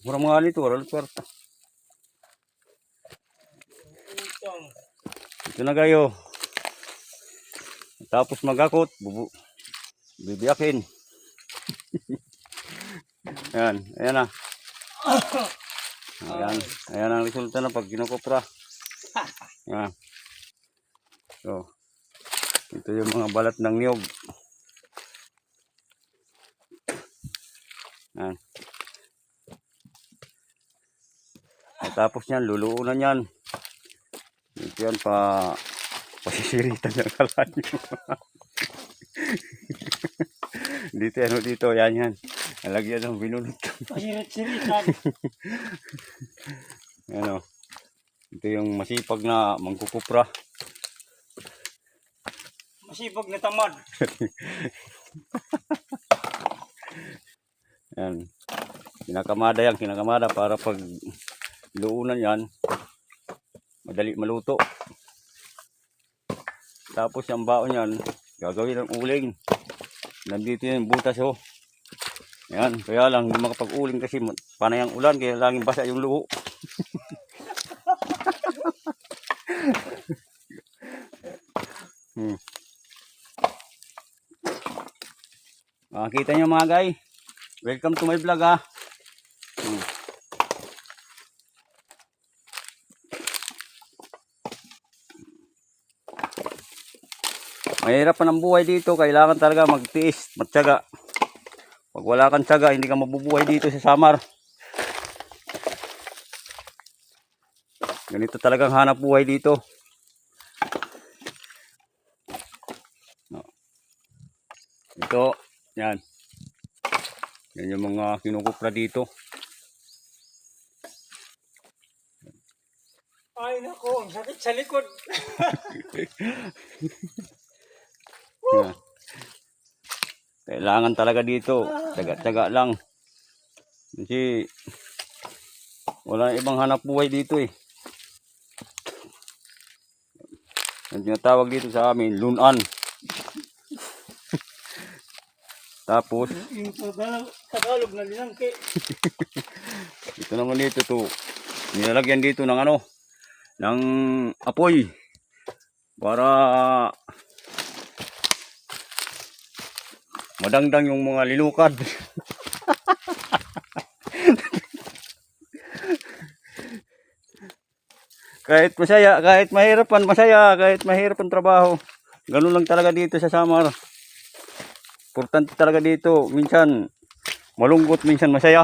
Mura mga nito, wala kwarta. Ito na kayo. Tapos magakot, bibiyakin. Ayan, ayan na. Ayan, ayan ang resulta na pag kinukupra. Ayan. So, ito yung mga balat ng niyog. Ayan. Tapos yan, luluunan yan. Ito yan pasisiritan ng kalanyo. Dito, ano dito, yan. Nalagyan ng binulot. Pasirit-siritan. Ano, ito yung masipag na mangkukupra. Masipag na tamad. Yan. Kinakamada para pag luunan yan, madali maluto. Tapos yung baon yan, gagawin ng uling. Nandito yung butas oh. Yan, kaya lang hindi makapag-uling kasi panay ang ulan, kaya laging basa yung luho. Kita nyo mga guys, welcome to my vlog ah. Mahirap pa ng buhay dito, kailangan talaga magtiis, magtiyaga. Pag wala kang tiyaga, hindi ka mabubuhay dito sa Samar. Ganito talagang hanap buhay dito. Ito, yan. Yan yung mga kinukupra dito. Ay nako, ang sakit sa likod. Yan. Kailangan talaga dito, tiyaga-tiyaga lang. Kasi wala ibang hanap buhay dito eh. Ang tinatawag dito sa amin, lunan. Tapos Yung Tagalog na linangke. ito naman dito to. Nilalagyan dito ng ano, ng apoy para madangdang yung mga lilukad. Kahit masaya, kahit mahirapan, masaya, kahit mahirap ang trabaho. Ganun lang talaga dito sa Samar. Importante talaga dito, minsan malungkot, minsan masaya.